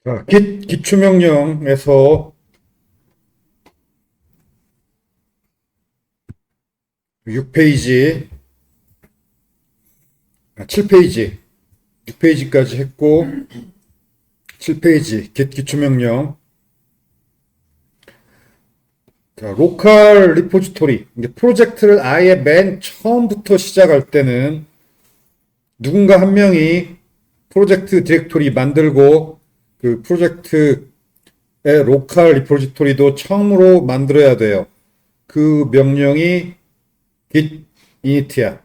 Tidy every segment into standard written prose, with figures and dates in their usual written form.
자, 기초명령에서 6페이지, 7페이지, 6페이지까지 했고, 7페이지, 기초명령. 자, 로컬 리포지토리. 이제 프로젝트를 아예 맨 처음부터 시작할 때는 누군가 한 명이 프로젝트 디렉토리 만들고 그 프로젝트의 로컬 리포지토리도 처음으로 만들어야 돼요. 그 명령이 git init야.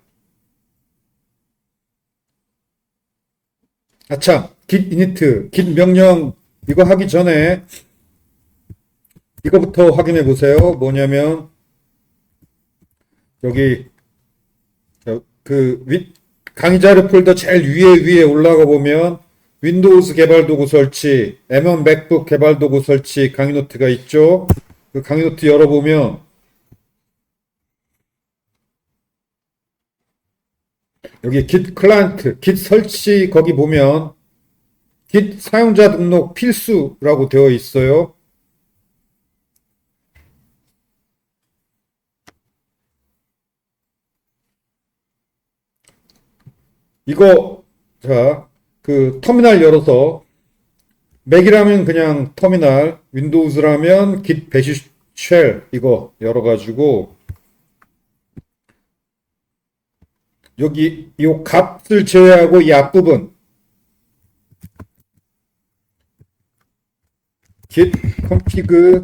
아참, git init, git 명령 이거 하기 전에 이거부터 확인해 보세요. 뭐냐면 여기 강의 자료 폴더 제일 위에 올라가 보면 윈도우즈 개발 도구 설치, M1 맥북 개발 도구 설치 강의 노트가 있죠. 그 강의 노트 열어보면 여기 git 클라이언트, git 설치 거기 보면 git 사용자 등록 필수라고 되어 있어요. 이거 자, 그 터미널 열어서 맥이라면 그냥 터미널, 윈도우즈라면 git bash shell 이거 열어가지고 여기 이 값을 제외하고 이 앞부분 git config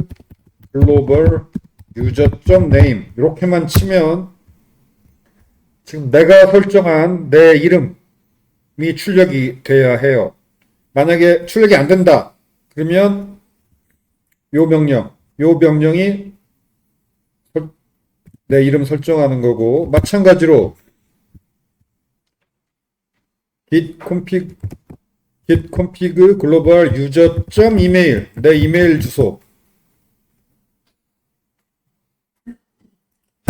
global user.name 이렇게만 치면 지금 내가 설정한 내 이름이 출력이 돼야 해요. 만약에 출력이 안 된다. 그러면 요 명령이 내 이름 설정하는 거고, 마찬가지로 git config global user.email 내 이메일 주소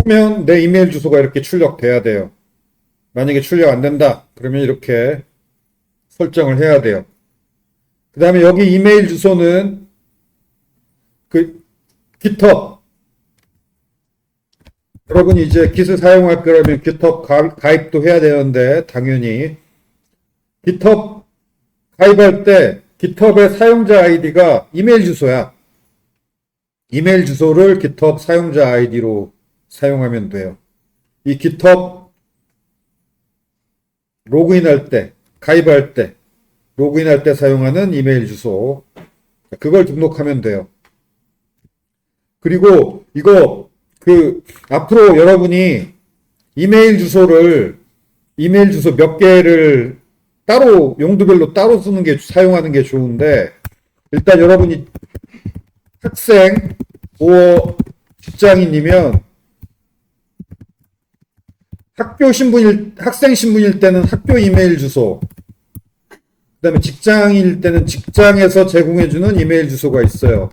하면 내 이메일 주소가 이렇게 출력돼야 돼요. 만약에 출력 안 된다. 그러면 이렇게 설정을 해야 돼요. 그 다음에 여기 이메일 주소는 그 GitHub. 여러분이 이제 Git을 사용할 거라면 GitHub 가입도 해야 되는데 당연히 GitHub 가입할 때 GitHub의 사용자 아이디가 이메일 주소야. 이메일 주소를 GitHub 사용자 아이디로 사용하면 돼요. 이 GitHub 로그인할 때, 가입할 때, 로그인할 때 사용하는 이메일 주소. 그걸 등록하면 돼요. 그리고 이거 앞으로 여러분이 이메일 주소 몇 개를 따로 용도별로 따로 사용하는 게 좋은데 일단 여러분이 학생 직장인이면 학생 신분일 때는 학교 이메일 주소, 그 다음에 직장인일 때는 직장에서 제공해주는 이메일 주소가 있어요.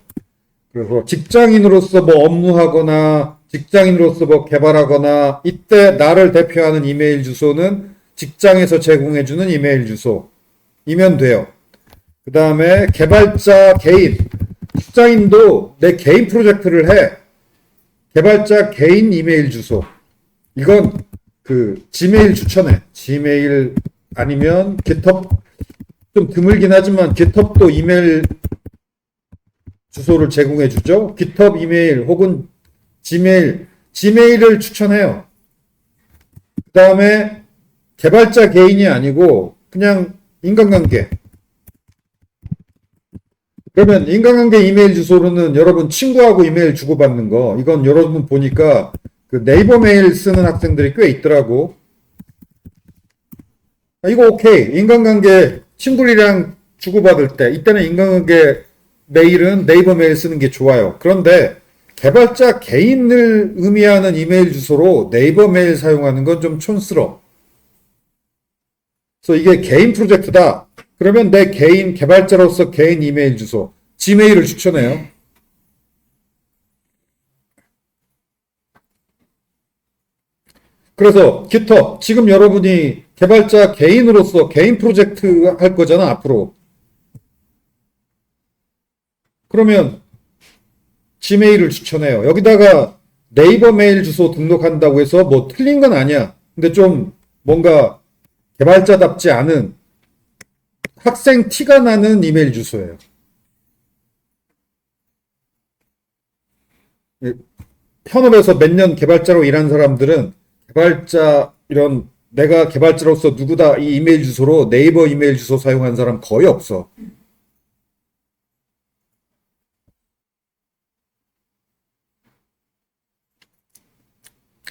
그래서 직장인으로서 뭐 업무하거나, 직장인으로서 뭐 개발하거나, 이때 나를 대표하는 이메일 주소는 직장에서 제공해주는 이메일 주소이면 돼요. 그 다음에 개발자 개인, 직장인도 내 개인 프로젝트를 해. 개발자 개인 이메일 주소. 이건 지메일 추천해. 지메일 아니면 GitHub 좀 드물긴 하지만 GitHub도 이메일 주소를 제공해 주죠. GitHub 이메일 혹은 지메일을 추천해요. 그 다음에 개발자 개인이 아니고 그냥 인간관계. 그러면 인간관계 이메일 주소로는 여러분 친구하고 이메일 주고받는 거, 이건 여러분 보니까 그 네이버 메일 쓰는 학생들이 꽤 있더라고. 이거 오케이. 인간관계 친구들이랑 주고받을 때 이때는 인간관계 메일은 네이버 메일 쓰는 게 좋아요. 그런데 개발자 개인을 의미하는 이메일 주소로 네이버 메일 사용하는 건 좀 촌스러워. 그래서 이게 개인 프로젝트다. 그러면 내 개인 개발자로서 개인 이메일 주소 지메일을 추천해요. 그래서 GitHub 지금 여러분이 개발자 개인으로서 개인 프로젝트 할 거잖아 앞으로. 그러면 지메일을 추천해요. 여기다가 네이버 메일 주소 등록한다고 해서 뭐 틀린 건 아니야. 근데 좀 뭔가 개발자답지 않은 학생 티가 나는 이메일 주소예요. 현업에서 몇 년 개발자로 일한 사람들은 개발자 이런 내가 개발자로서 누구다 이 이메일 주소로 네이버 이메일 주소 사용한 사람 거의 없어.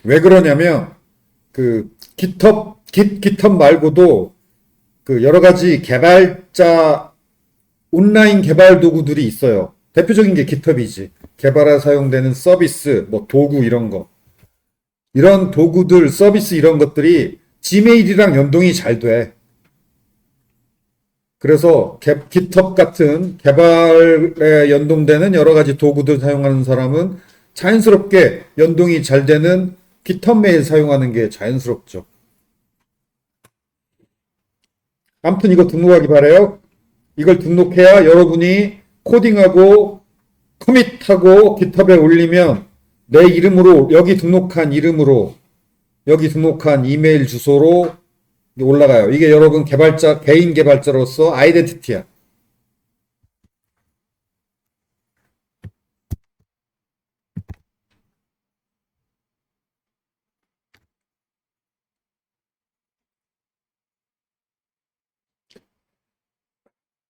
왜 그러냐면 그 깃허브 말고도 그 여러 가지 개발자 온라인 개발 도구들이 있어요. 대표적인 게 깃허브이지. 개발에 사용되는 서비스, 뭐 도구 이런 거. 이런 도구들, 서비스 이런 것들이 지메일이랑 연동이 잘 돼. 그래서 깃허브 같은 개발에 연동되는 여러 가지 도구들 사용하는 사람은 자연스럽게 연동이 잘 되는 깃허브 메일 사용하는 게 자연스럽죠. 아무튼 이거 등록하기 바래요. 이걸 등록해야 여러분이 코딩하고 커밋하고 깃허브에 올리면 내 이름으로 여기 등록한 이름으로 여기 등록한 이메일 주소로 올라가요. 이게 여러분 개발자 개인 개발자로서 아이덴티티야.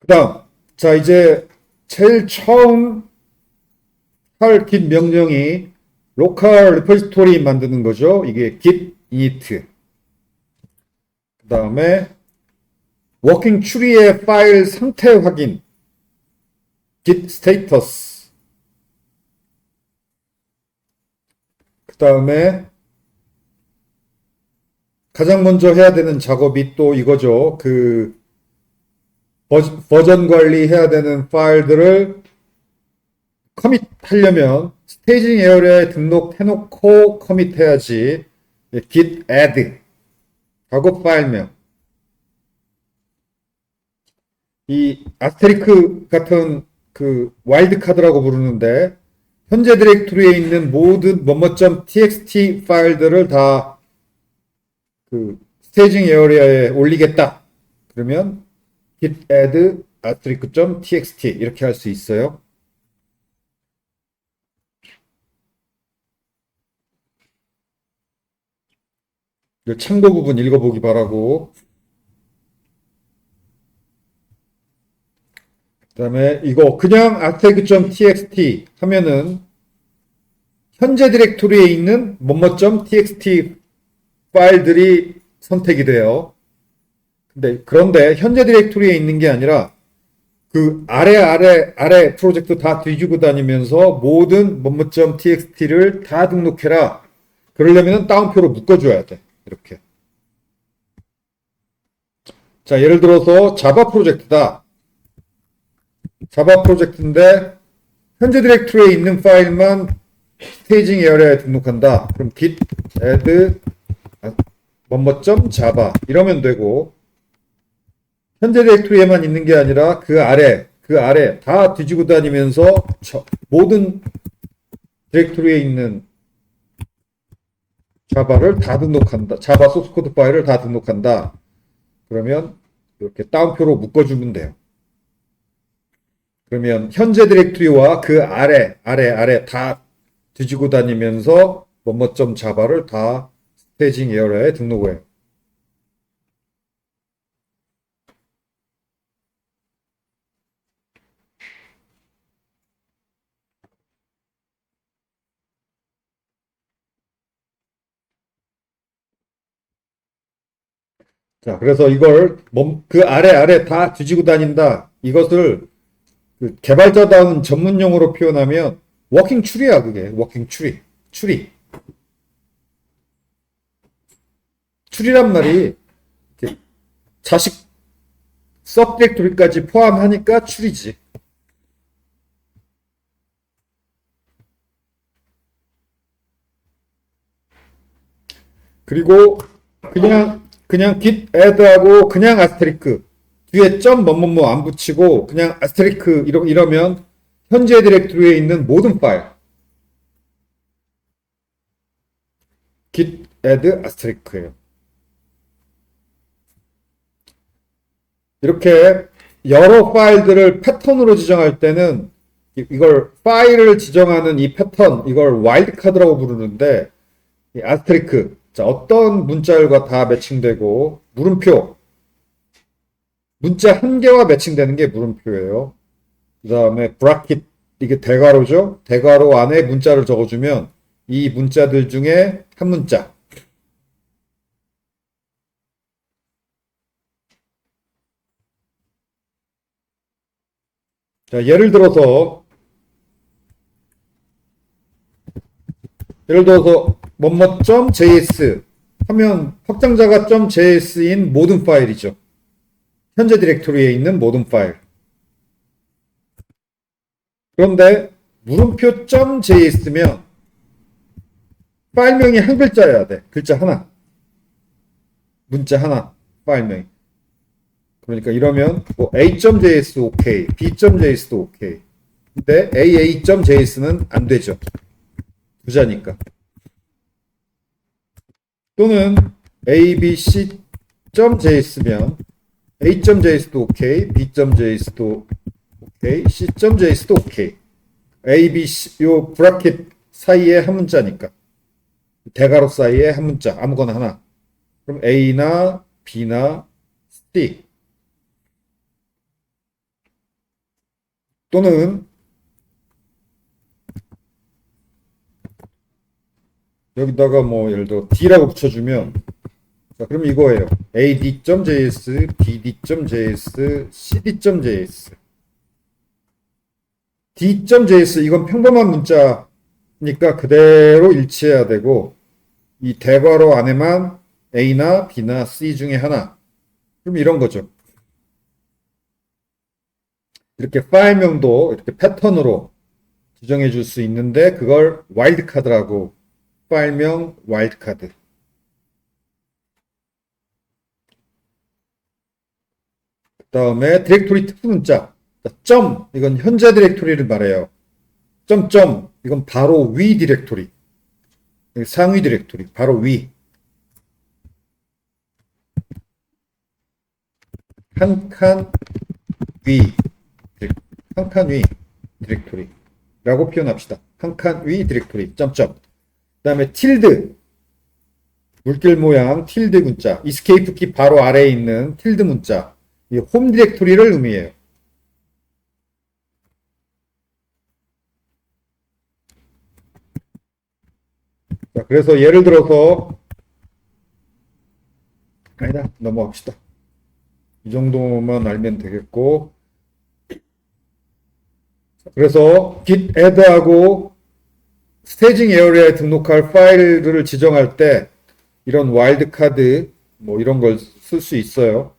그다음 자 이제 제일 처음 할 git 명령이 로컬 리포지토리 만드는 거죠. 이게 git init. 그 다음에 워킹 트리의 파일 상태 확인 git status. 그 다음에 가장 먼저 해야 되는 작업이 또 이거죠. 그 버전 관리해야 되는 파일들을 커밋하려면 스테이징 에어리어에 등록해놓고 커밋해야지. git add 하고 파일명. 이 아스테리크 같은 그 와일드 카드라고 부르는데 현재 디렉토리에 있는 모든 뭐뭐.txt 파일들을 다 그 스테이징 에어리어에 올리겠다. 그러면 git add asterisk.txt 이렇게 할 수 있어요. 참고 부분 읽어보기 바라고. 그 다음에 이거 그냥 asterisk.txt 하면은 현재 디렉토리에 있는 뭐뭐.txt 파일들이 선택이 돼요. 그런데 현재 디렉토리에 있는 게 아니라 그 아래 프로젝트 다 뒤지고 다니면서 모든 뭐뭐.txt를 다 등록해라. 그러려면 다운표로 묶어줘야 돼. 이렇게. 자, 예를 들어서 자바 프로젝트다. 자바 프로젝트인데 현재 디렉토리에 있는 파일만 스테이징 에어리어에 등록한다. 그럼 git add 뭐뭐.java 이러면 되고 현재 디렉토리에만 있는 게 아니라 그 아래 다 뒤지고 다니면서 모든 디렉토리에 있는 자바를 다 등록한다. 자바 소스 코드 파일을 다 등록한다. 그러면 이렇게 따옴표로 묶어주면 돼요. 그러면 현재 디렉토리와 그 아래 다 뒤지고 다니면서 뭐뭐.java를 다 스테이징 에어리어에 등록해요. 자, 그래서 이걸 그 아래 다 뒤지고 다닌다. 이것을 그 개발자다운 전문용어로 표현하면 워킹 추리야, 그게. 워킹 추리. 추리란 말이 자식 서브디렉토리까지 포함하니까 추리지. 그리고 그냥 git add하고 그냥 아스테리크 뒤에 점 뭐뭐뭐 안 붙이고 그냥 아스테리크 이러면 현재 디렉토리에 있는 모든 파일 git add asteris크예요. 이렇게 여러 파일들을 패턴으로 지정할 때는 이걸 파일을 지정하는 이 패턴, 이걸 와일드 카드라고 부르는데, 이 아스테리크, 자, 어떤 문자열과 다 매칭되고, 물음표, 문자 한 개와 매칭되는 게 물음표예요. 그 다음에 브라킷, 이게 대괄호죠. 대괄호 안에 문자를 적어주면 이 문자들 중에 한 문자. 자, 예를 들어서 뭐뭐.js 하면 확장자가 .js인 모든 파일이죠. 현재 디렉토리에 있는 모든 파일. 그런데 물음표 .js면 파일명이 한 글자여야 돼. 글자 하나. 문자 하나. 파일명이. 그러니까 이러면 뭐 a.js 오케이, b.js도 오케이. 근데 aa.js는 안 되죠. 부자니까. 또는 abc.js면 a.js도 오케이, b.js도 오케이, c.js도 오케이. a, b, c, 요 브라켓 사이에 한 문자니까. 대괄호 사이에 한 문자, 아무거나 하나. 그럼 a나 b나 c. 또는 여기다가 뭐 예를 들어 d라고 붙여주면, 자, 그럼 이거예요. ad.js, bd.js, cd.js. d.js 이건 평범한 문자니까 그대로 일치해야 되고, 이 대괄호 안에만 a나 b나 c 중에 하나. 그럼 이런 거죠. 이렇게 파일명도 이렇게 패턴으로 지정해 줄 수 있는데 그걸 와일드 카드라고. 파일명 와일드 카드. 그 다음에 디렉토리 특수 문자. 점, 이건 현재 디렉토리를 말해요. 점점, 이건 바로 위 디렉토리. 상위 디렉토리, 바로 위. 한 칸 위. 한 칸 위 디렉토리 라고 표현합시다. 한 칸 위 디렉토리 점점. 그 다음에 틸드, 물길 모양 틸드 문자, 이스케이프 키 바로 아래에 있는 틸드 문자, 이 홈 디렉토리를 의미해요. 자, 그래서 예를 들어서 아니다, 넘어갑시다. 이 정도만 알면 되겠고, 그래서 git add하고 스테이징 에어리어에 등록할 파일을 지정할 때 이런 와일드 카드 뭐 이런 걸 쓸 수 있어요.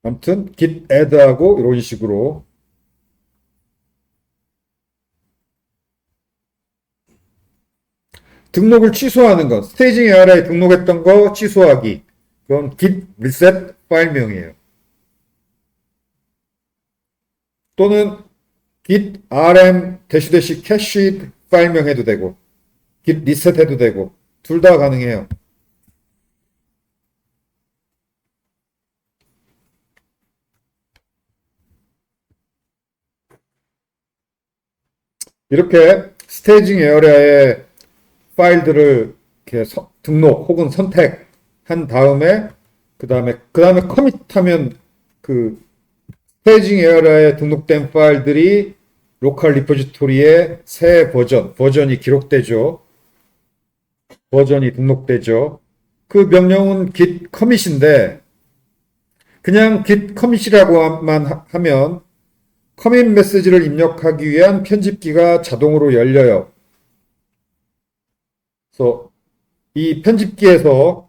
아무튼 git add하고 이런 식으로 등록을 취소하는 것, 스테이징 에어리어에 등록했던 거 취소하기. 그건 git reset 파일명이에요. 또는 git rm 캐시 파일명 해도 되고 git reset 해도 되고 둘 다 가능해요. 이렇게 스테이징 에어리어에 파일들을 이렇게 등록 혹은 선택한 다음에 그 다음에 커밋하면 그 스테이징 에어리어에 등록된 파일들이 로컬 리포지토리에 새 버전이 기록되죠. 버전이 등록되죠. 그 명령은 git commit인데 그냥 git commit이라고만 하면 커밋 메시지를 입력하기 위한 편집기가 자동으로 열려요. 그래서 이 편집기에서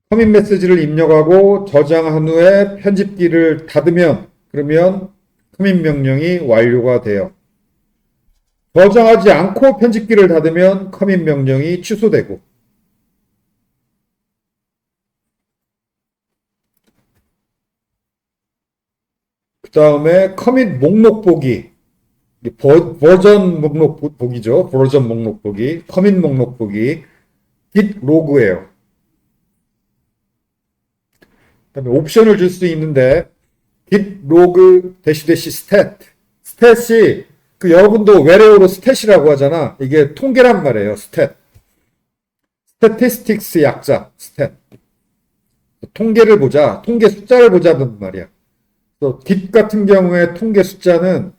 커밋 메시지를 입력하고 저장한 후에 편집기를 닫으면 그러면 커밋 명령이 완료가 돼요. 저장하지 않고 편집기를 닫으면 커밋 명령이 취소되고 다음에 커밋 목록 보기. 버전 목록 보기죠. 버전 목록 보기. 커밋 목록 보기. git 로그예요. 그다음에 옵션을 줄 수 있는데 git 로그 대시 스탯. 스탯이 여러분도 외래어로 스탯이라고 하잖아. 이게 통계란 말이에요. 스탯. 스태티스틱스 약자 스탯. 통계를 보자. 통계 숫자를 보자는 말이야. 또 git 같은 경우에 통계 숫자는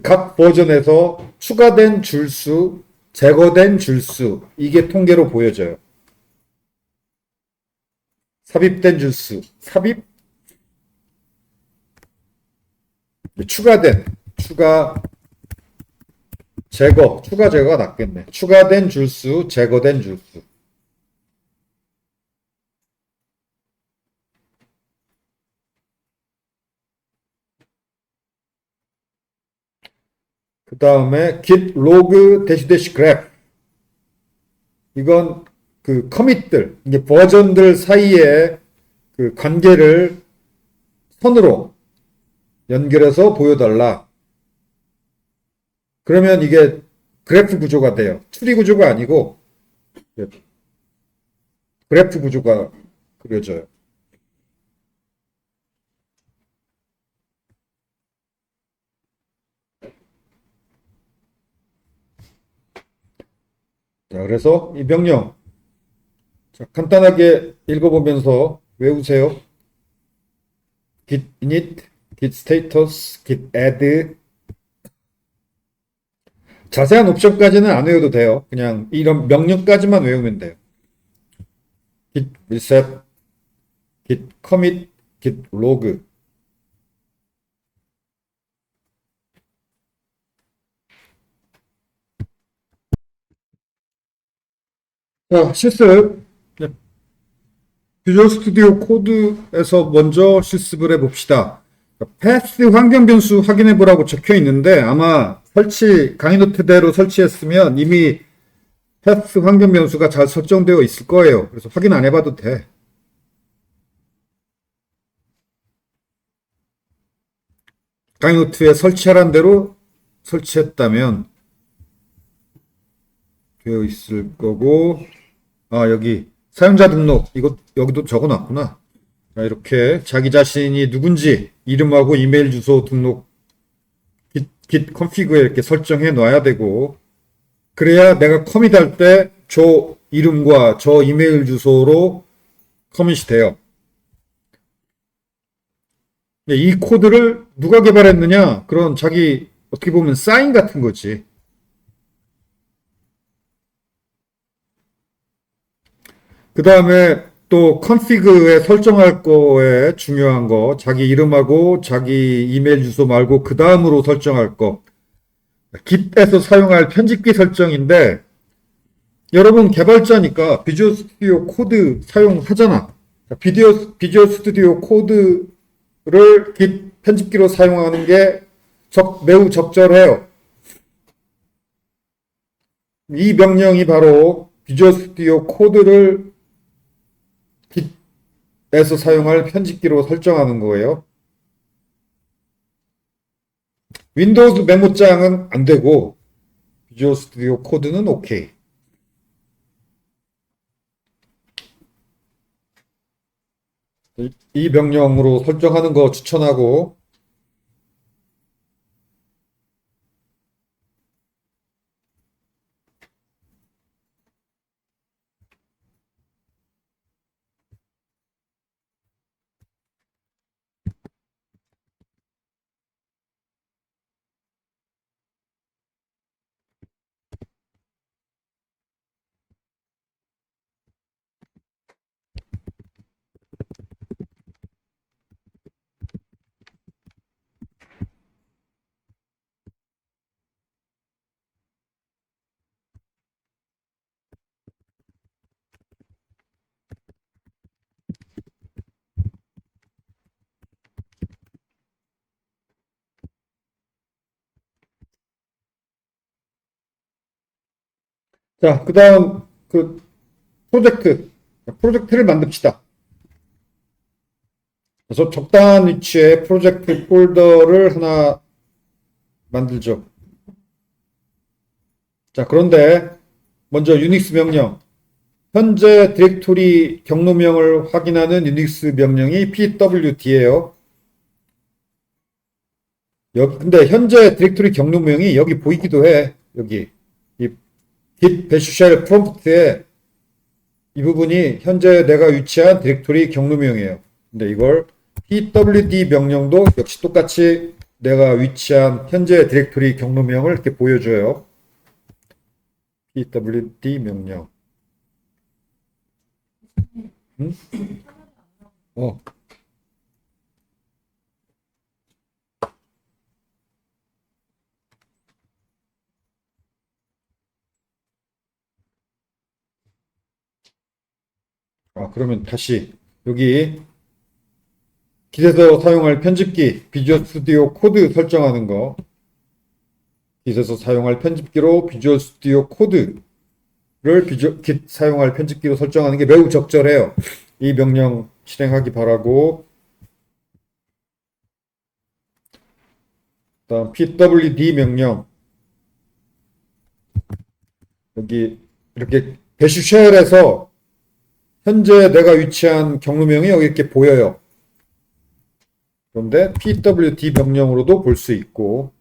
각 버전에서 추가된 줄수, 제거된 줄수, 이게 통계로 보여져요. 삽입된 줄수, 추가된, 추가 제거가 낫겠네. 추가된 줄수, 제거된 줄수. 그 다음에 git log graph. 이건 커밋들, 이게 버전들 사이에 관계를 선으로 연결해서 보여달라. 그러면 이게 그래프 구조가 돼요. 추리 구조가 아니고 그래프 구조가 그려져요. 자, 그래서 이 명령 자, 간단하게 읽어보면서 외우세요. git init, git status, git add. 자세한 옵션까지는 안 외워도 돼요. 그냥 이런 명령까지만 외우면 돼요. git reset, git commit, git log. 자, 실습. 비주얼 스튜디오 코드에서 먼저 실습을 해봅시다. 패스 환경 변수 확인해 보라고 적혀 있는데 아마 강의 노트대로 설치했으면 이미 패스 환경 변수가 잘 설정되어 있을 거예요. 그래서 확인 안 해봐도 돼. 강의 노트에 설치하란 대로 설치했다면 되어 있을 거고, 여기 사용자 등록 이거 여기도 적어놨구나. 자, 이렇게 자기 자신이 누군지 이름하고 이메일 주소 등록 git config에 이렇게 설정해 놔야 되고, 그래야 내가 커밋할 때 저 이름과 저 이메일 주소로 커밋이 돼요. 이 코드를 누가 개발했느냐? 그런 자기 어떻게 보면 사인 같은 거지. 그 다음에 또 컨피그에 설정할 거에 중요한 거, 자기 이름하고 자기 이메일 주소 말고 그 다음으로 설정할 거. git에서 사용할 편집기 설정인데 여러분 개발자니까 비주얼 스튜디오 코드 사용하잖아. 비주얼 스튜디오 코드를 git 편집기로 사용하는 게 매우 적절해요. 이 명령이 바로 비주얼 스튜디오 코드를 git에서 사용할 편집기로 설정하는 거예요. 윈도우즈 메모장은 안 되고 비주얼 스튜디오 코드는 오케이. 이 명령으로 설정하는 거 추천하고, 자, 그 다음 프로젝트를 만듭시다. 그래서 적당한 위치에 프로젝트 폴더를 하나 만들죠. 자, 그런데 먼저 유닉스 명령. 현재 디렉토리 경로명을 확인하는 유닉스 명령이 pwd예요. 여기 근데 현재 디렉토리 경로명이 여기 보이기도 해. 여기 이 git bash shell 프롬프트에 이 부분이 현재 내가 위치한 디렉토리 경로명이에요. 근데 이걸 pwd 명령도 역시 똑같이 내가 위치한 현재 디렉토리 경로명을 이렇게 보여줘요. pwd 명령. 응? 어. 그러면 다시 여기 git에서 사용할 편집기 비주얼 스튜디오 코드 설정하는 거. git에서 사용할 편집기로 비주얼 스튜디오 코드를 git 사용할 편집기로 설정하는 게 매우 적절해요. 이 명령 실행하기 바라고. 다음 pwd 명령. 여기 이렇게 배시 쉘에서 현재 내가 위치한 경로명이 여기 이렇게 보여요. 그런데 pwd 명령으로도 볼 수 있고.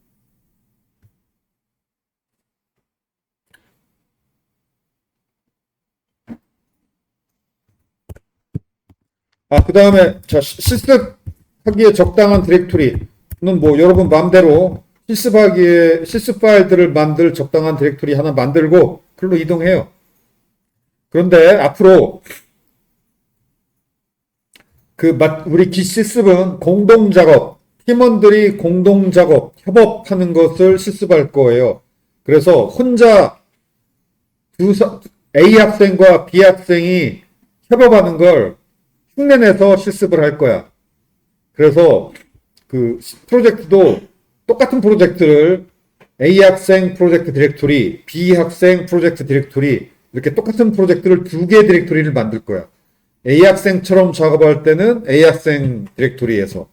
그 다음에 실습하기에 적당한 디렉토리는 뭐 여러분 마음대로 실습 파일들을 만들 적당한 디렉토리 하나 만들고 글로 이동해요. 그런데 앞으로 우리 git 실습은 공동작업, 팀원들이 공동작업, 협업하는 것을 실습할 거예요. 그래서 혼자 A 학생과 B 학생이 협업하는 걸 흉내내서 실습을 할 거야. 그래서 그 프로젝트도 똑같은 프로젝트를 A 학생 프로젝트 디렉토리, B 학생 프로젝트 디렉토리 이렇게 똑같은 프로젝트를 두 개의 디렉토리를 만들 거야. A 학생처럼 작업할 때는 A 학생 디렉토리에서,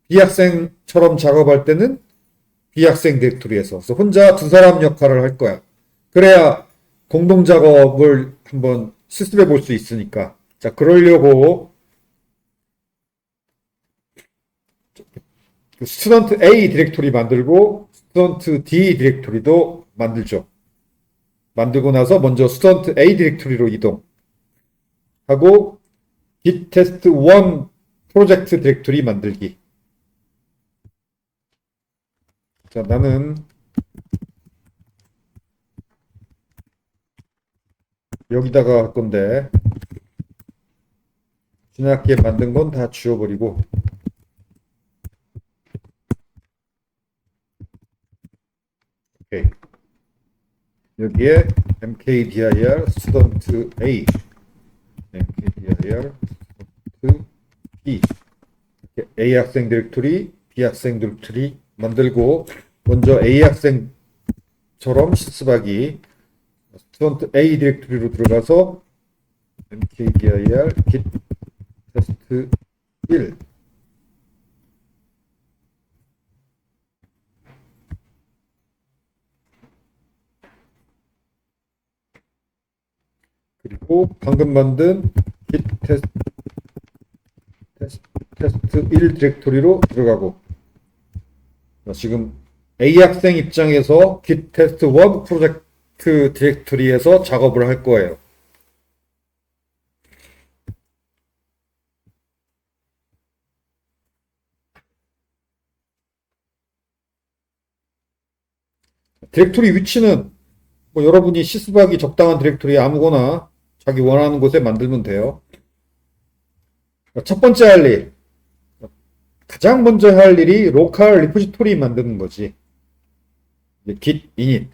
B 학생처럼 작업할 때는 B 학생 디렉토리에서. 그래서 혼자 두 사람 역할을 할 거야. 그래야 공동 작업을 한번 실습해 볼 수 있으니까. 자, 그러려고 스튜던트 A 디렉토리 만들고 스튜던트 D 디렉토리도 만들죠. 만들고 나서 먼저 스튜던트 A 디렉토리로 이동하고 git test 1 프로젝트 디렉토리 만들기. 자, 나는 여기다가 할 건데 지난학기에 만든 건 다 지워버리고 오케이. 여기에 mkdir student A mkdir student B A 학생 디렉토리 B 학생 디렉토리 만들고 먼저 A 학생처럼 실습하기 student A 디렉토리로 들어가서 mkdir git test 1 그리고 방금 만든 git test 1 디렉토리로 들어가고 지금 A 학생 입장에서 git test 1 프로젝트 디렉토리에서 작업을 할 거예요. 디렉토리 위치는 뭐 여러분이 실습하기 적당한 디렉토리 아무거나 자기 원하는 곳에 만들면 돼요. 첫 번째 할 일, 가장 먼저 할 일이 로컬 리포지토리 만드는 거지. git init.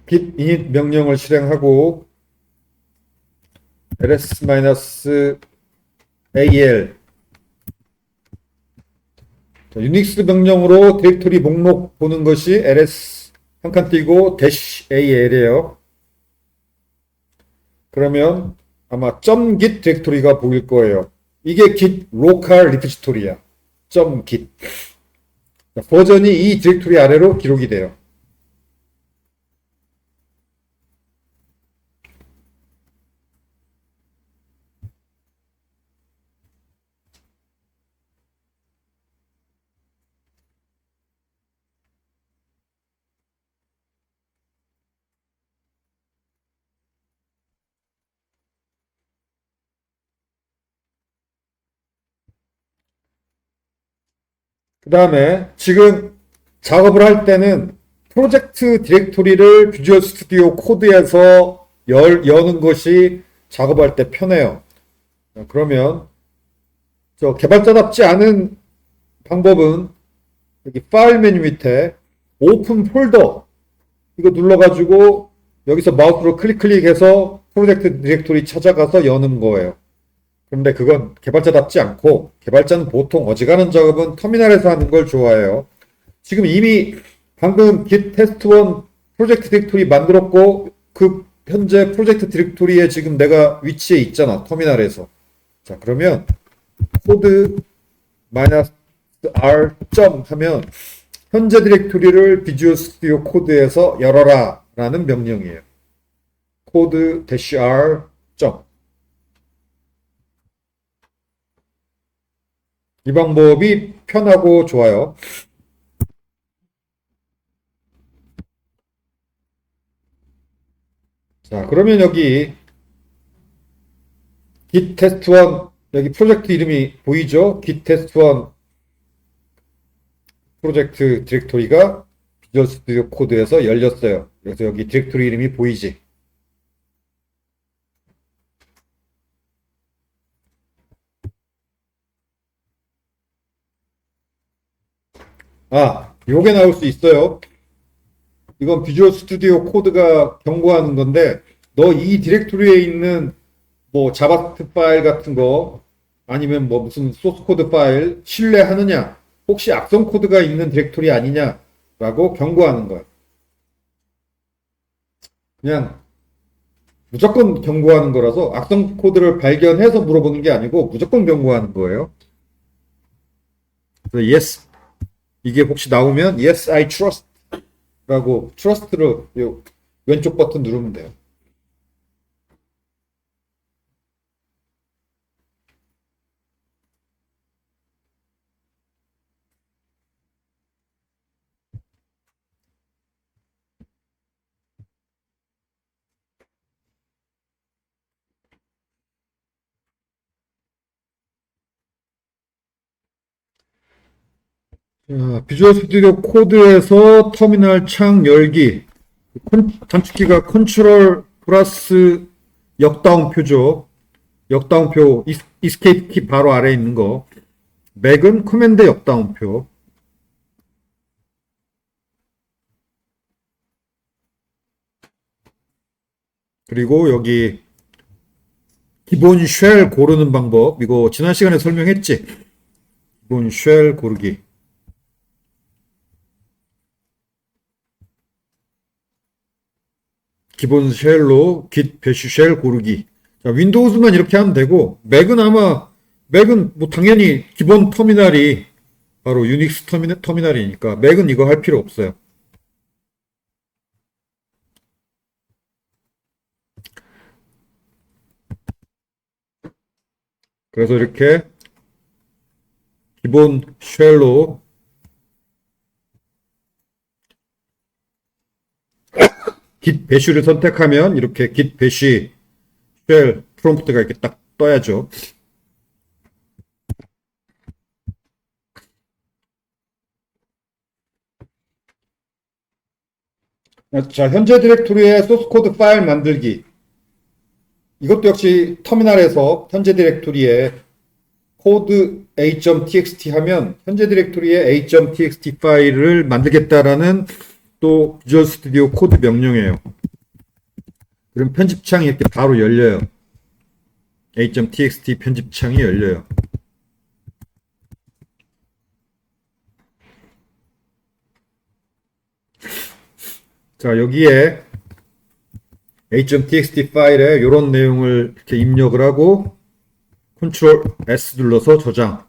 git init 명령을 실행하고 ls-al 유닉스 명령으로 디렉토리 목록 보는 것이 ls 한 칸 띄고 -al이에요. 그러면 아마 .git 디렉토리가 보일 거예요. 이게 git local repository야. .git. 버전이 이 디렉토리 아래로 기록이 돼요. 그 다음에 지금 작업을 할 때는 프로젝트 디렉토리를 비주얼 스튜디오 코드에서 여는 것이 작업할 때 편해요. 그러면 저 개발자답지 않은 방법은 여기 파일 메뉴 밑에 오픈 폴더 이거 눌러가지고 여기서 마우스로 클릭해서 프로젝트 디렉토리 찾아가서 여는 거예요. 그런데 그건 개발자답지 않고 개발자는 보통 어지간한 작업은 터미널에서 하는 걸 좋아해요. 지금 이미 방금 git test1 프로젝트 디렉토리 만들었고 그 현재 프로젝트 디렉토리에 지금 내가 위치해 있잖아. 터미널에서. 자, 그러면 코드 -r 하면 현재 디렉토리를 비주얼 스튜디오 코드에서 열어라 라는 명령이에요. 코드 -r 이 방법이 편하고 좋아요. 자, 그러면 여기 git test1 여기 프로젝트 이름이 보이죠? git test1 프로젝트 디렉토리가 비주얼 스튜디오 코드에서 열렸어요. 그래서 여기 디렉토리 이름이 보이지? 아, 요게 나올 수 있어요. 이건 비주얼 스튜디오 코드가 경고하는 건데 너 이 디렉토리에 있는 뭐 자바스크립트 파일 같은 거 아니면 뭐 무슨 소스 코드 파일 신뢰하느냐? 혹시 악성 코드가 있는 디렉토리 아니냐라고 경고하는 거예요. 그냥 무조건 경고하는 거라서 악성 코드를 발견해서 물어보는 게 아니고 무조건 경고하는 거예요. 그래서 yes 이게 혹시 나오면 yes I trust 라고 trust를 왼쪽 버튼 누르면 돼요. 자, 비주얼 스튜디오 코드에서 터미널 창 열기 단축키가 컨트롤 플러스 역다운표죠. 역다운표 이스케이프 키 바로 아래에 있는 거. 맥은 커맨드 역다운표. 그리고 여기 기본 쉘 고르는 방법. 이거 지난 시간에 설명했지? 기본 쉘 고르기. 기본 쉘로 git 배슈 쉘 고르기. 자, 윈도우즈만 이렇게 하면 되고 맥은 뭐 당연히 기본 터미널이 바로 유닉스 터미널이니까 맥은 이거 할 필요 없어요. 그래서 이렇게 기본 쉘로 git 배슈를 선택하면 이렇게 git 배시 쉘 프롬프트가 이렇게 딱 떠야죠. 자, 현재 디렉토리의 소스 코드 파일 만들기. 이것도 역시 터미널에서 현재 디렉토리에 코드 a.txt 하면 현재 디렉토리에 a.txt 파일을 만들겠다라는 또 비주얼 스튜디오 코드 명령이에요. 그럼 편집창이 이렇게 바로 열려요. a.txt 편집창이 열려요. 자, 여기에 h.txt 파일에 이런 내용을 이렇게 입력을 하고 Ctrl S 눌러서 저장.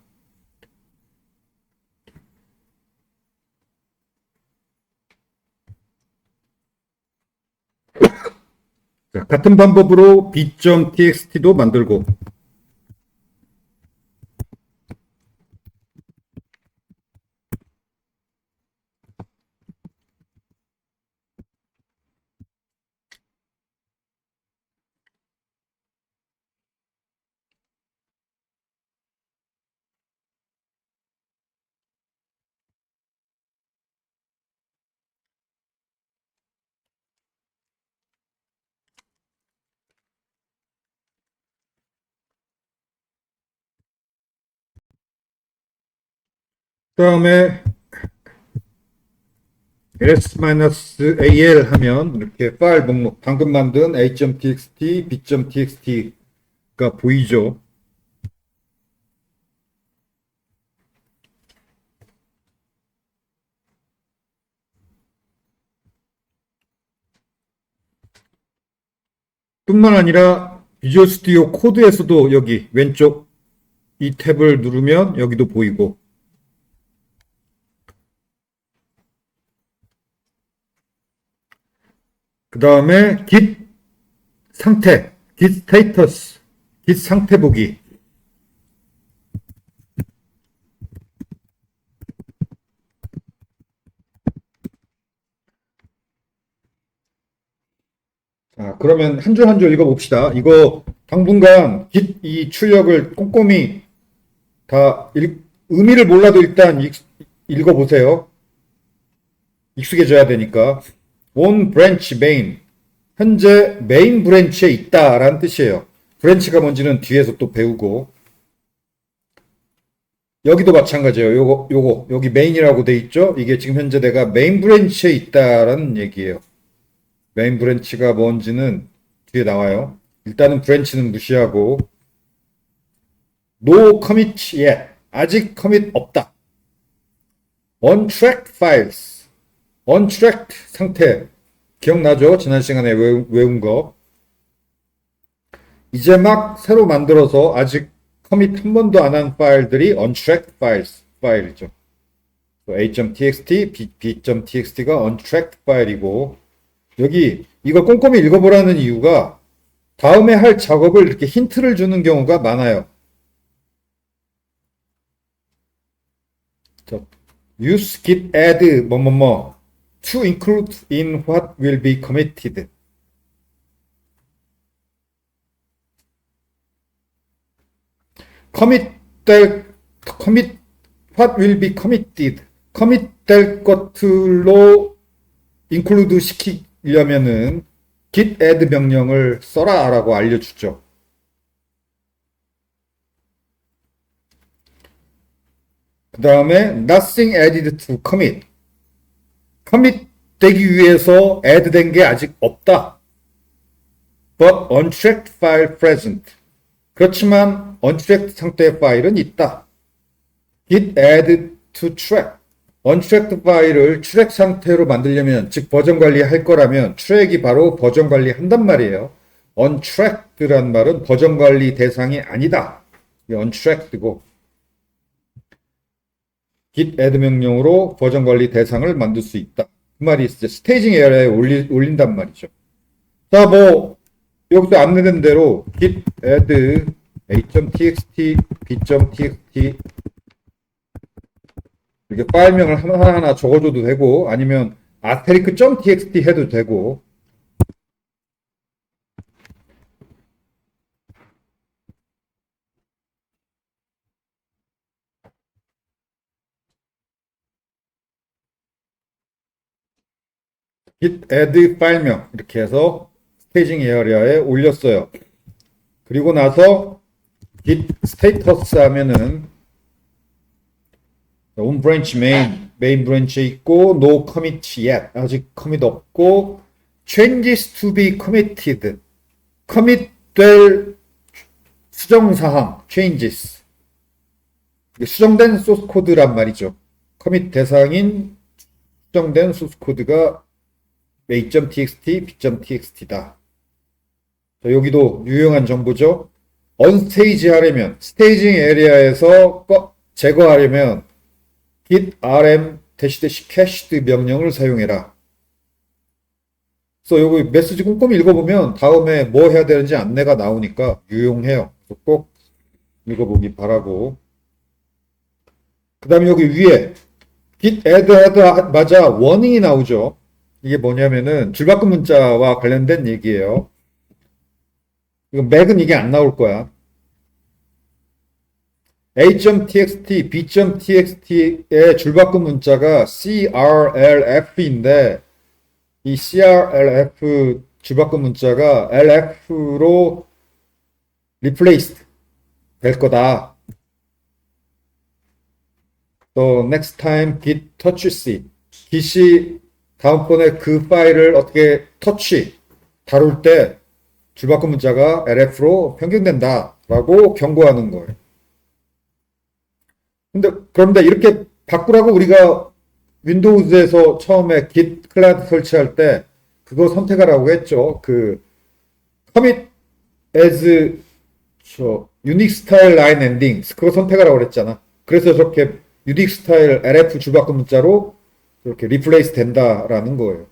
자, 같은 방법으로 b.txt도 만들고. 그 다음에 ls-al 하면 이렇게 파일 목록, 방금 만든 h.txt, b.txt가 보이죠. 뿐만 아니라 비주얼 스튜디오 코드에서도 여기 왼쪽 이 탭을 누르면 여기도 보이고, 그 다음에 git 상태, git 스테이터스, git 상태 보기. 자, 그러면 한 줄 한 줄 읽어봅시다. 이거 당분간 git 이 출력을 꼼꼼히 다 의미를 몰라도 일단 읽어보세요. 익숙해져야 되니까. on branch main. 현재 메인 브랜치에 있다라는 뜻이에요. 브랜치가 뭔지는 뒤에서 또 배우고. 여기도 마찬가지예요. 여기 메인이라고 돼 있죠? 이게 지금 현재 내가 메인 브랜치에 있다라는 얘기예요. 메인 브랜치가 뭔지는 뒤에 나와요. 일단은 브랜치는 무시하고. No commit yet. 아직 커밋 없다. untracked files. untracked 상태. 기억나죠? 지난 시간에 외운 거. 이제 막 새로 만들어서 아직 커밋 한 번도 안 한 파일들이 untracked 파일이죠. a.txt, b.txt가 untracked 파일이고, 여기 이거 꼼꼼히 읽어보라는 이유가 다음에 할 작업을 이렇게 힌트를 주는 경우가 많아요. use git add 뭐뭐뭐 to include in what will be committed. commit what will be committed. commit 될 것들로 include 시키려면은 git add 명령을 써라 라고 알려주죠. 그 다음에 nothing added to commit. commit 되기 위해서 add 된 게 아직 없다. but untracked file present. 그렇지만 untracked 상태의 파일은 있다. git add to track. untracked 파일을 트랙 상태로 만들려면, 즉 버전 관리할 거라면 트랙이 바로 버전 관리한단 말이에요. untracked란 말은 버전 관리 대상이 아니다. untracked고 git add 명령으로 버전 관리 대상을 만들 수 있다. 그 말이 이제 스테이징 에어에 올린단 말이죠. 자, 뭐 여기서 안내된 대로 git add a.txt, b.txt 이렇게 파일명을 하나하나 적어줘도 되고, 아니면 asterisk.txt 해도 되고, git add 파일명 이렇게 해서 스테이징 에어리아에 올렸어요. 그리고 나서 git status 하면은 on branch 메인 브랜치에 있고 no commit yet 아직 커밋 없고 changes to be committed commit 될 수정사항 changes 수정된 소스 코드란 말이죠. 커밋 대상인 수정된 소스 코드가 a.txt, b.txt다. 여기도 유용한 정보죠. 언스테이지 하려면, 스테이징 에리아에서 제거하려면 git rm -cached 명령을 사용해라. 그래서 여기 메시지 꼼꼼히 읽어보면 다음에 뭐 해야 되는지 안내가 나오니까 유용해요. 꼭 읽어보기 바라고. 그 다음에 여기 위에 git add 하자마자 워닝이 나오죠. 이게 뭐냐면은 줄바꿈 문자와 관련된 얘기예요. 이거 맥은 이게 안 나올 거야. a.txt, b.txt의 줄바꿈 문자가 crlf인데 이 crlf 줄바꿈 문자가 lf로 replaced 될 거다. So next time git touch C. git이 다음번에 그 파일을 어떻게 터치 다룰 때 줄바꿈 문자가 lf로 변경된다 라고 경고하는 거예요. 그런데 이렇게 바꾸라고 우리가 윈도우즈에서 처음에 git 클라이언트 설치할 때 그거 선택하라고 했죠. 그 commit as unique style line endings 그거 선택하라고 그랬잖아. 그래서 저렇게 unique style lf 줄바꿈 문자로 이렇게 replace 된다라는 거예요.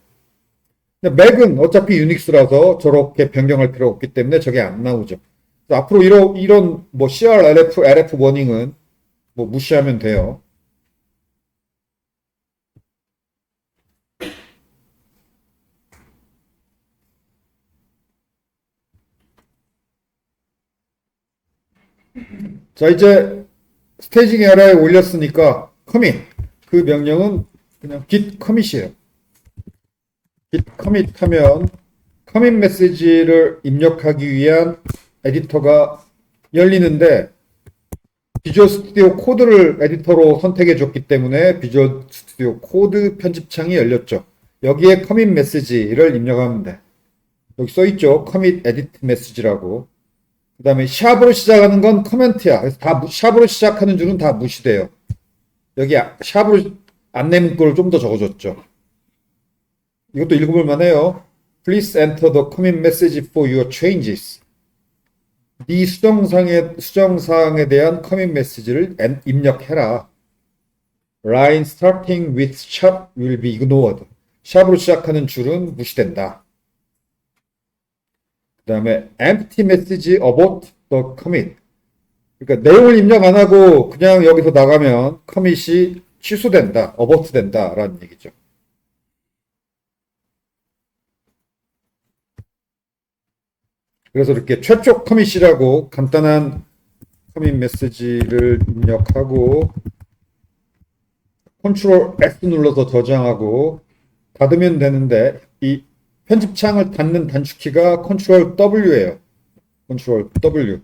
근데 맥은 어차피 유닉스라서 저렇게 변경할 필요 없기 때문에 저게 안 나오죠. 앞으로 이런 뭐 crlf, lf 워닝은 뭐 무시하면 돼요. 자, 이제 스테이징 에라에 올렸으니까 commit. 그 명령은 그냥 git commit이에요. git commit 하면 commit 메시지를 입력하기 위한 에디터가 열리는데 비주얼 스튜디오 코드를 에디터로 선택해 줬기 때문에 비주얼 스튜디오 코드 편집창이 열렸죠. 여기에 commit 메시지를 입력하면 돼. 여기 써있죠. commit edit message라고. 그 다음에 샵으로 시작하는 건 커멘트야. 그래서 다 샵으로 시작하는 줄은 다 무시돼요. 여기 샵으로 안내 문구를 좀 더 적어줬죠. 이것도 읽어볼 만해요. Please enter the commit message for your changes. 네 수정사항에 대한 커밋 메시지를 입력해라. Line starting with shop will be ignored. 샵으로 시작하는 줄은 무시된다. 그 다음에 empty message about the commit. 그러니까 내용을 입력 안 하고 그냥 여기서 나가면 커밋이 취소된다, abort 된다라는 얘기죠. 그래서 이렇게 최초 커밋이라고 간단한 커밋 메시지를 입력하고 컨트롤 X 눌러서 저장하고 닫으면 되는데 이 편집창을 닫는 단축키가 컨트롤 W예요. 컨트롤 W.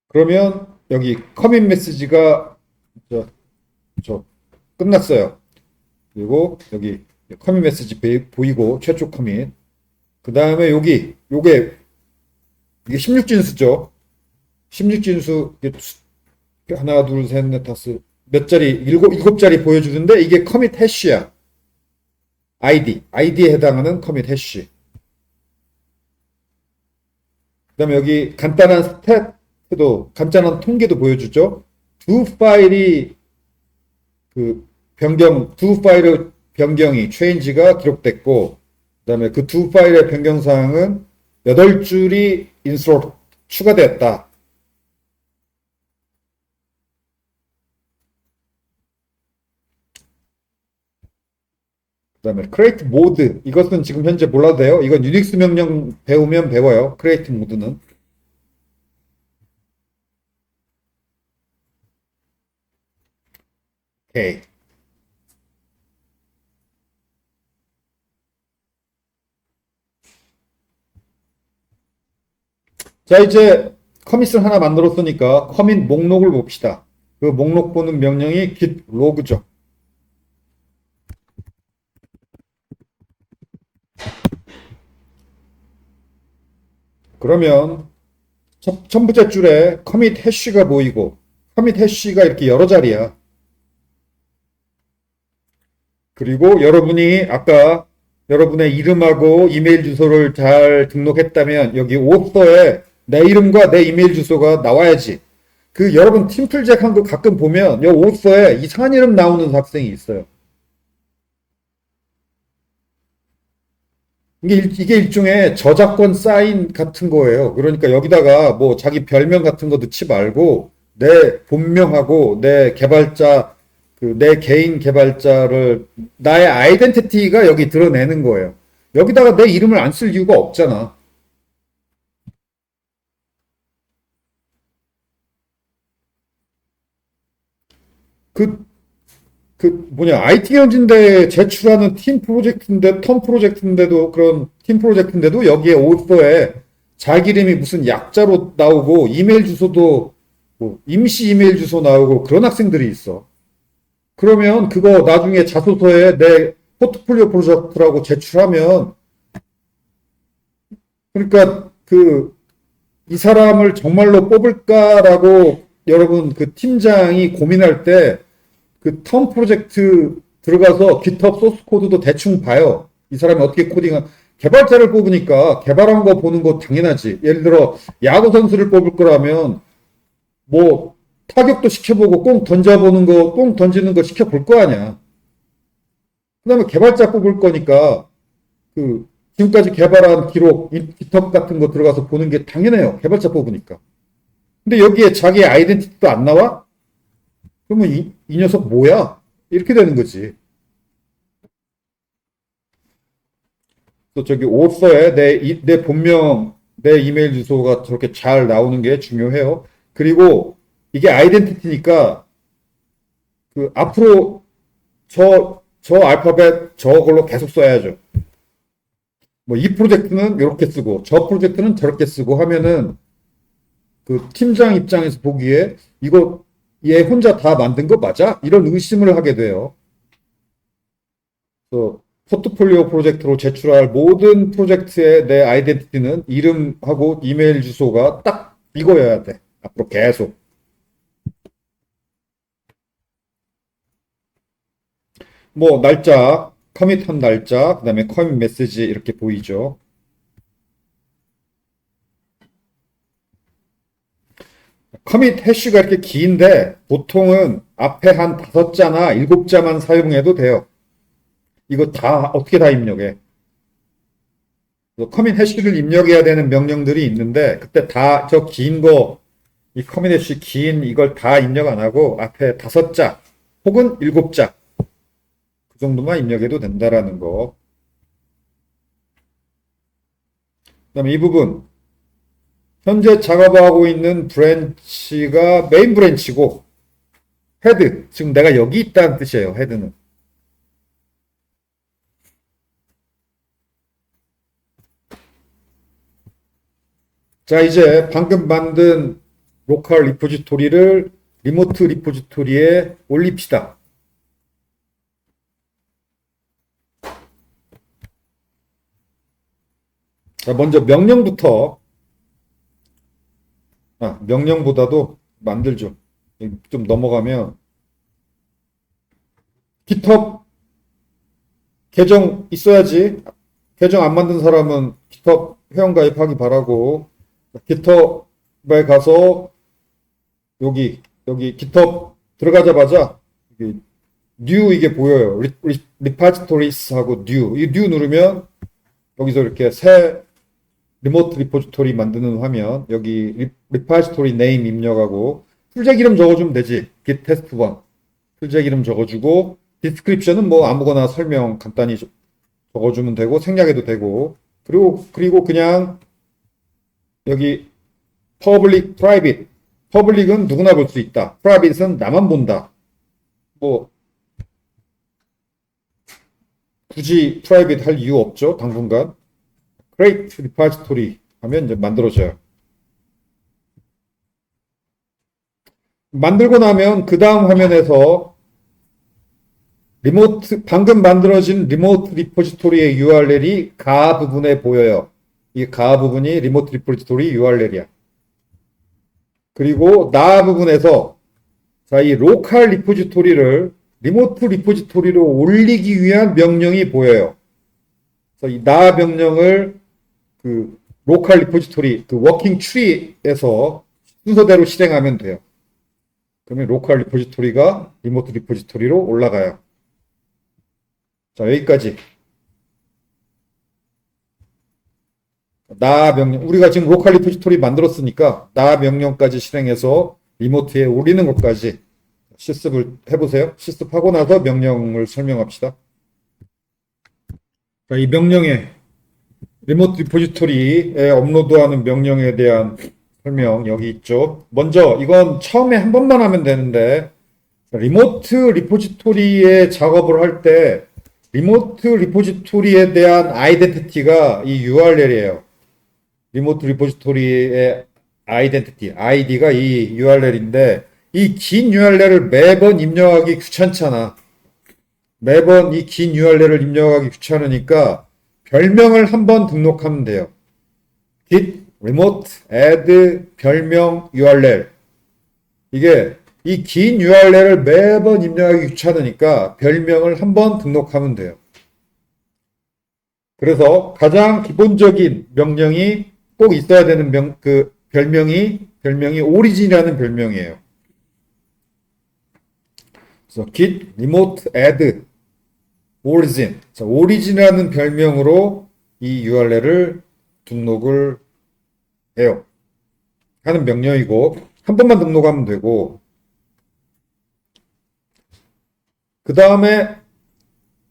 그러면 여기 커밋 메시지가 끝났어요. 그리고 여기 커밋 메시지 보이고 최초 커밋. 그 다음에 요게 이게 16진수죠. 16진수 하나 둘 셋 넷 다섯 몇 자리 일곱 자리 보여주는데 이게 커밋 해시야. 아이디에 해당하는 커밋 해시. 그 다음에 여기 간단한 스탯도 간단한 통계도 보여주죠. 두 파일의 변경이 change가 기록됐고 그 다음에 그 두 파일의 변경사항은 8줄이 insert 추가되었다. 그 다음에 create mode 이것은 지금 현재 몰라도 돼요. 이건 유닉스 명령 배우면 배워요. create mode는. 오케이. 자, 이제 커밋을 하나 만들었으니까 커밋 목록을 봅시다. 그 목록 보는 명령이 git log죠. 그러면 첫 번째 줄에 커밋 해쉬가 보이고 커밋 해쉬가 이렇게 여러 자리야. 그리고 여러분이 아까 여러분의 이름하고 이메일 주소를 잘 등록했다면 여기 오서에 내 이름과 내 이메일 주소가 나와야지. 그 여러분 팀플잭 한 거 가끔 보면 여 오서에 이상한 이름 나오는 학생이 있어요. 이게 일종의 저작권 사인 같은 거예요. 그러니까 여기다가 뭐 자기 별명 같은 거 넣지 말고 내 본명하고 내 개발자, 내 개인 개발자를 나의 아이덴티티가 여기 드러내는 거예요. 여기다가 내 이름을 안 쓸 이유가 없잖아. 그 IT 경진대에 제출하는 팀 프로젝트인데, 텀 프로젝트인데도, 그런 팀 프로젝트인데도 여기에 오서에 자기 이름이 무슨 약자로 나오고, 이메일 주소도 뭐 임시 이메일 주소 나오고 그런 학생들이 있어. 그러면 그거 나중에 자소서에 내 포트폴리오 프로젝트라고 제출하면, 그러니까 이 사람을 정말로 뽑을까라고 여러분 그 팀장이 고민할 때 그 텀 프로젝트 들어가서 GitHub 소스 코드도 대충 봐요. 이 사람이 어떻게 개발자를 뽑으니까 개발한 거 보는 거 당연하지. 예를 들어 야구 선수를 뽑을 거라면 뭐 타격도 시켜보고 공 던져보는 거, 공 던지는 거 시켜볼 거 아니야. 그 다음에 개발자 뽑을 거니까 지금까지 개발한 기록, GitHub 같은 거 들어가서 보는 게 당연해요. 개발자 뽑으니까. 근데 여기에 자기 아이덴티티도 안 나와? 그러면 이 녀석 뭐야? 이렇게 되는 거지. 또 저기 오서에 내 본명, 내 이메일 주소가 저렇게 잘 나오는 게 중요해요. 그리고 이게 아이덴티티니까 앞으로 저 알파벳 저걸로 계속 써야죠. 뭐 이 프로젝트는 이렇게 쓰고 저 프로젝트는 저렇게 쓰고 하면은 그 팀장 입장에서 보기에 이거 얘 혼자 다 만든 거 맞아? 이런 의심을 하게 돼요. 그래서 포트폴리오 프로젝트로 제출할 모든 프로젝트의 내 아이덴티티는 이름하고 이메일 주소가 딱 이거여야 돼. 앞으로 계속. 뭐 날짜, 커밋한 날짜, 그 다음에 커밋 메시지 이렇게 보이죠. 커밋 해쉬가 이렇게 긴데 보통은 앞에 한 5자나 7자만 사용해도 돼요. 이거 어떻게 다 입력해? 커밋 해쉬를 입력해야 되는 명령들이 있는데 그때 다 저 긴 거, 이 커밋 해쉬 긴 이걸 다 입력 안 하고 앞에 5자 혹은 7자 그 정도만 입력해도 된다라는 거. 그 다음에 이 부분 현재 작업하고 있는 브랜치가 메인 브랜치고 헤드, 지금 내가 여기 있다는 뜻이에요. 헤드는. 자, 이제 방금 만든 로컬 리포지토리를 리모트 리포지토리에 올립시다. 자, 먼저 명령부터 명령보다도 만들죠. 좀 넘어가면 GitHub 계정 있어야지. 계정 안 만든 사람은 GitHub 회원가입하기 바라고 GitHub에 가서 여기 GitHub 들어가자마자 new 이게 보여요. repositories 하고 new. 이 new 누르면 여기서 이렇게 새 리모트 리포지토리 만드는 화면, 여기 리포지토리 네임 입력하고 풀잭 이름 적어주면 되지. git test1 풀잭 이름 적어주고 디스크립션은 뭐 아무거나 설명 간단히 적어주면 되고 생략해도 되고 그리고 그냥 여기 public, private. public은 누구나 볼 수 있다. private은 나만 본다. 뭐 굳이 private 할 이유 없죠. 당분간. create repository 하면 이제 만들어져요. 만들고 나면 그 다음 화면에서 방금 만들어진 리모트 리포지토리의 URL이 가 부분에 보여요. 이 가 부분이 리모트 리포지토리 URL이야. 그리고 나 부분에서 자, 이 로컬 리포지토리를 리모트 리포지토리로 올리기 위한 명령이 보여요. 그래서 이 나 명령을 그 로컬 리포지토리 그 워킹 트리에서 순서대로 실행하면 돼요. 그러면 로컬 리포지토리가 리모트 리포지토리로 올라가요. 자, 여기까지. 나 명령, 우리가 지금 로컬 리포지토리 만들었으니까 나 명령까지 실행해서 리모트에 올리는 것까지 실습을 해보세요. 실습하고 나서 명령을 설명합시다. 자, 이 명령에 리모트 리포지토리에 업로드하는 명령에 대한 설명 여기 있죠. 먼저 이건 처음에 한 번만 하면 되는데 리모트 리포지토리에 작업을 할 때 리모트 리포지토리에 대한 아이덴티티가 이 URL이에요. 리모트 리포지토리의 아이덴티티, 아이디가 이 URL인데 이 긴 URL을 매번 입력하기 귀찮잖아. 매번 이 긴 URL을 입력하기 귀찮으니까 별명을 한번 등록하면 돼요. git remote add 별명 URL. 이게 이 긴 URL을 매번 입력하기 귀찮으니까 별명을 한번 등록하면 돼요. 그래서 가장 기본적인 명령이 꼭 있어야 되는 별명이 오리진이라는 별명이에요. 그래서 git remote add origin. 오리진이라는 별명으로 이 URL을 등록을 해요. 하는 명령이고 한 번만 등록하면 되고 그 다음에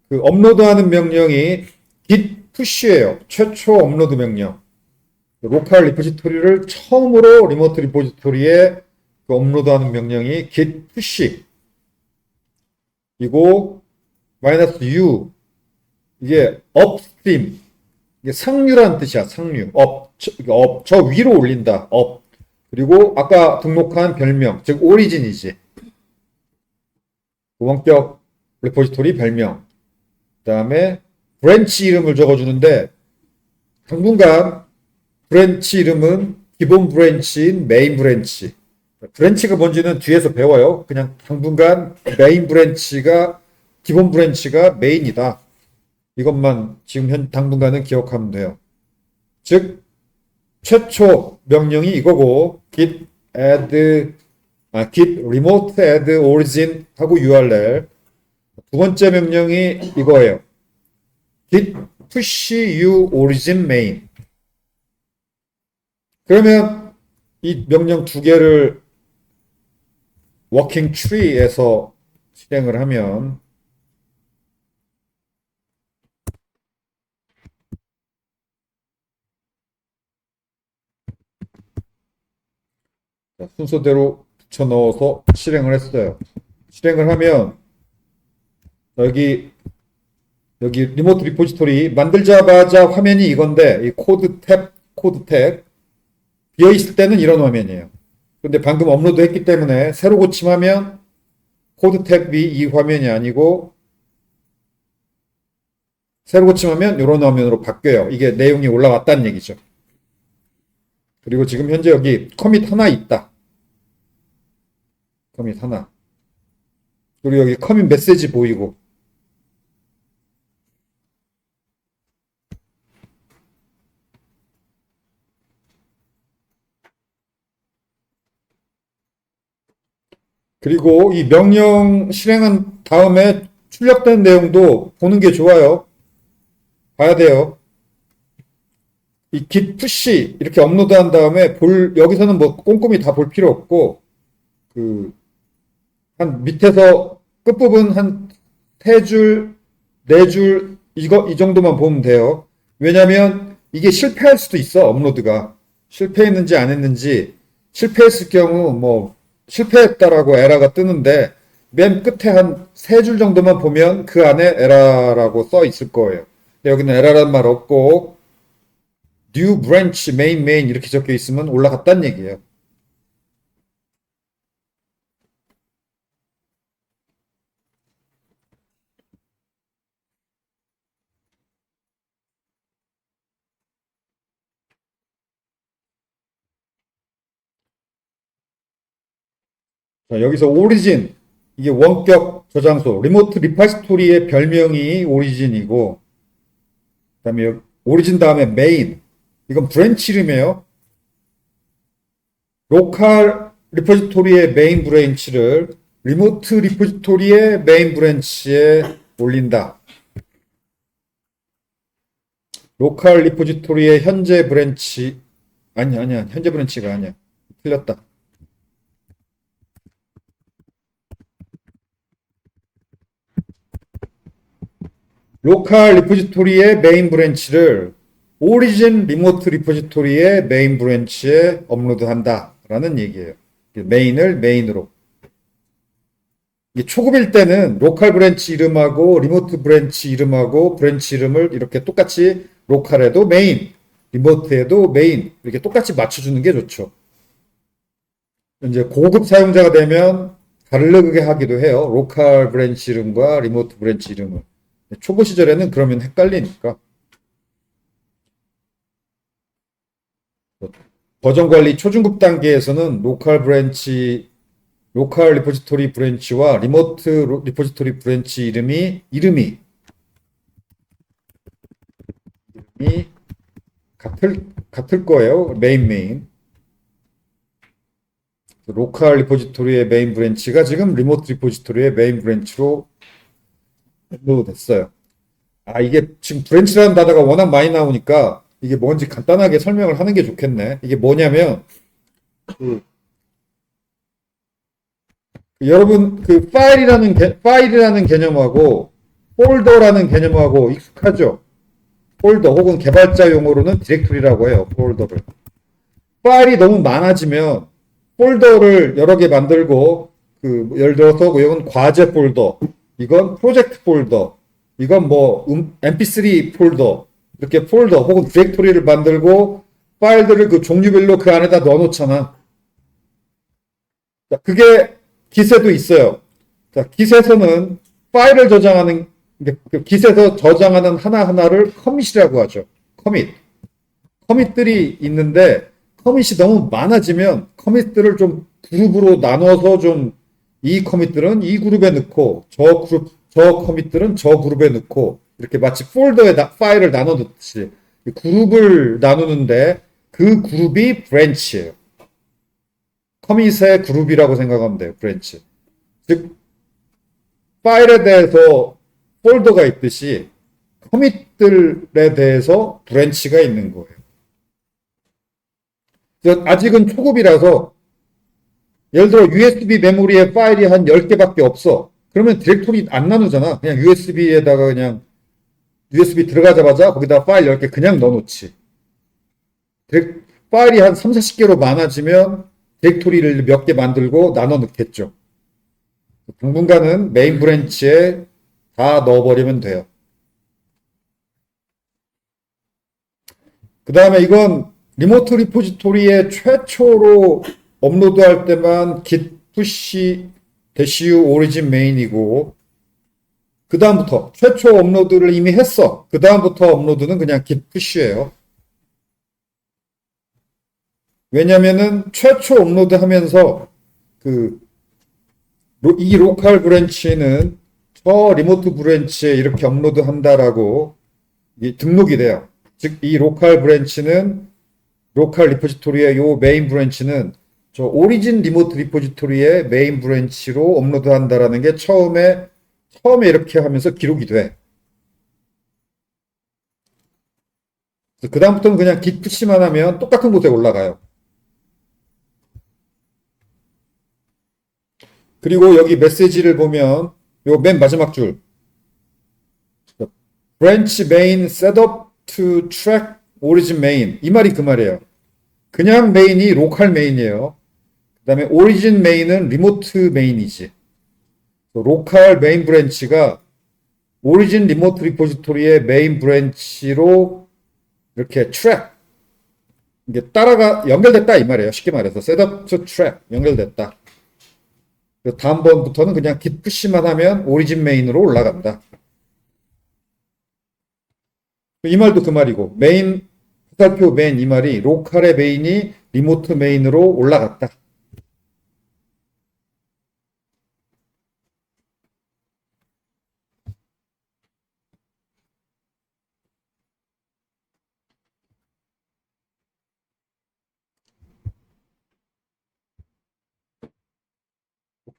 그 업로드하는 명령이 git push예요. 최초 업로드 명령. 로컬 리포지토리를 처음으로 리모트 리포지토리에 그 업로드하는 명령이 git push 이고 -u 이게 upstream 이게 상류라는 뜻이야. 상류 저 위로 올린다. 그리고 아까 등록한 별명 즉 오리진이지. 원격 리포지토리 별명 그 다음에 브랜치 이름을 적어주는데 당분간 브랜치 이름은 기본 브랜치인 메인 브랜치. 브랜치가 뭔지는 뒤에서 배워요. 그냥 당분간 메인 브랜치가 기본 브랜치가 메인이다. 이것만 지금 당분간은 기억하면 돼요. 즉 최초 명령이 이거고 git remote add origin 하고 URL. 두 번째 명령이 이거예요. git push u origin main. 그러면 이 명령 두 개를 워킹 트리에서 실행을 하면 순서대로 붙여 넣어서 실행을 했어요. 실행을 하면 여기 리모트 리포지토리 만들자마자 화면이 이건데 이 코드 탭 비어 있을 때는 이런 화면이에요. 근데 방금 업로드 했기 때문에 새로 고침하면 코드 탭이 이 화면이 아니고 새로 고침하면 이런 화면으로 바뀌어요. 이게 내용이 올라왔다는 얘기죠. 그리고 지금 현재 여기 커밋 하나 있다. 커밋 하나. 그리고 여기 커밋 메시지 보이고 그리고 이 명령 실행한 다음에 출력된 내용도 보는 게 좋아요. 봐야 돼요. 이 git push 이렇게 업로드한 다음에 여기서는 뭐 꼼꼼히 다 볼 필요 없고 한 밑에서 끝부분 한 세 줄, 네 줄 이 정도만 보면 돼요. 왜냐면 이게 실패할 수도 있어. 업로드가 실패했는지 안 했는지 실패했을 경우 뭐 실패했다라고 에러가 뜨는데 맨 끝에 한 세 줄 정도만 보면 그 안에 에러라고 써 있을 거예요. 근데 여기는 에러란 말 없고 new branch main 이렇게 적혀 있으면 올라갔다는 얘기예요. 자, 여기서 오리진, 이게 원격 저장소, 리모트 리파지토리의 별명이 오리진이고, 그 다음에 오리진 다음에 메인, 이건 브랜치 이름이에요. 로컬 리포지토리의 메인 브랜치를 리모트 리포지토리의 메인 브랜치에 올린다. 로컬 리포지토리의 현재 브랜치, 아니야. 현재 브랜치가 아니야. 틀렸다. 로컬 리포지토리의 메인 브랜치를 오리진 리모트 리포지토리의 메인 브랜치에 업로드한다 라는 얘기예요. 메인을 메인으로. 이게 초급일 때는 로컬 브랜치 이름하고 리모트 브랜치 이름하고 브랜치 이름을 이렇게 똑같이 로컬에도 메인, 리모트에도 메인 이렇게 똑같이 맞춰주는 게 좋죠. 이제 고급 사용자가 되면 다르게 하기도 해요. 로컬 브랜치 이름과 리모트 브랜치 이름을. 초보 시절에는 그러면 헷갈리니까. 버전 관리 초중급 단계에서는 로컬 리포지토리 브랜치와 리모트 리포지토리 브랜치 이름이 같을 거예요. 메인. 로컬 리포지토리의 메인 브랜치가 지금 리모트 리포지토리의 메인 브랜치로 됐어요. 이게 지금 브랜치라는 단어가 워낙 많이 나오니까 이게 뭔지 간단하게 설명을 하는 게 좋겠네. 이게 뭐냐면, 여러분, 파일이라는 개념하고, 폴더라는 개념하고 익숙하죠? 폴더, 혹은 개발자 용어로는 디렉토리라고 해요, 폴더를. 파일이 너무 많아지면, 폴더를 여러 개 만들고, 예를 들어서, 이건 과제 폴더, 이건 프로젝트 폴더, 이건 mp3 폴더, 이렇게 폴더 혹은 디렉토리를 만들고 파일들을 그 종류별로 그 안에다 넣어놓잖아. 자, 그게 Git에도 있어요. 자, Git에서는 파일을 저장하는, Git에서 저장하는 하나하나를 커밋이라고 하죠. 커밋들이 있는데, 커밋이 너무 많아지면 커밋들을 좀 그룹으로 나눠서 좀 이 커밋들은 이 그룹에 넣고 저 커밋들은 저 그룹에 넣고 이렇게 마치 폴더에 파일을 나눠 놓듯이 그룹을 나누는데 그 그룹이 브랜치예요. 커밋의 그룹이라고 생각하면 돼요. 브랜치. 즉 파일에 대해서 폴더가 있듯이 커밋들에 대해서 브랜치가 있는 거예요. 아직은 초급이라서 예를 들어 USB 메모리에 파일이 한 10개밖에 없어. 그러면 디렉토리 안 나누잖아. 그냥 USB에다가 그냥 USB 들어가자마자 거기다 파일 10개 그냥 넣어놓지. 파일이 한 3, 40개로 많아지면 디렉토리를 몇 개 만들고 나눠 넣겠죠. 당분간은 메인 브랜치에 다 넣어버리면 돼요. 그 다음에 이건 리모트 리포지토리에 최초로 업로드할 때만 git push -u origin main이고 그 다음부터 최초 업로드를 이미 했어. 그 다음부터 업로드는 그냥 git push예요. 왜냐면은 최초 업로드 하면서 이 로컬 브랜치는 저 리모트 브랜치에 이렇게 업로드 한다라고 등록이 돼요. 즉 이 로컬 브랜치는 로컬 리포지토리의 요 메인 브랜치는 저 오리진 리모트 리포지토리의 메인 브랜치로 업로드 한다라는 게 처음에 이렇게 하면서 기록이 돼. 그 다음부터는 그냥 git push만 하면 똑같은 곳에 올라가요. 그리고 여기 메시지를 보면 요 맨 마지막 줄 branch main setup to track origin main 이 말이 그 말이에요. 그냥 메인이 로컬 메인이에요. 그 다음에 오리진 메인은 리모트 메인이지. 로컬 메인 브랜치가 오리진 리모트 리포지토리의 메인 브랜치로 이렇게 트랙 이게 연결됐다 이 말이에요. 쉽게 말해서 셋업 투 트랙 연결됐다. 다음번부터는 그냥 git push만 하면 오리진 메인으로 올라간다. 이 말도 그 말이고 메인 화살표 메인 이 말이 로컬의 메인이 리모트 메인으로 올라갔다.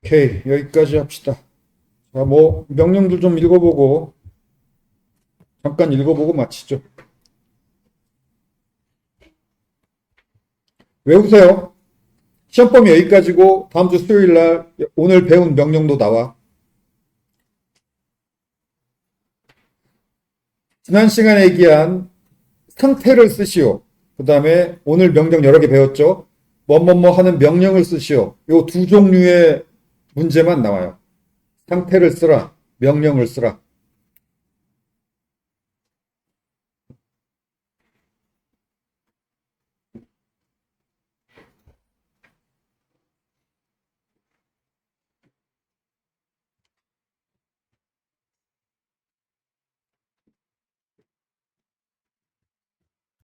오케이, 여기까지 합시다. 자, 뭐, 명령들 좀 읽어보고, 잠깐 읽어보고 마치죠. 외우세요. 시험 범위 여기까지고, 다음 주 수요일 날, 오늘 배운 명령도 나와. 지난 시간에 얘기한 상태를 쓰시오. 그 다음에 오늘 명령 여러 개 배웠죠? 뭐뭐뭐 하는 명령을 쓰시오. 요 두 종류의 문제만 나와요. 상태를 쓰라, 명령을 쓰라.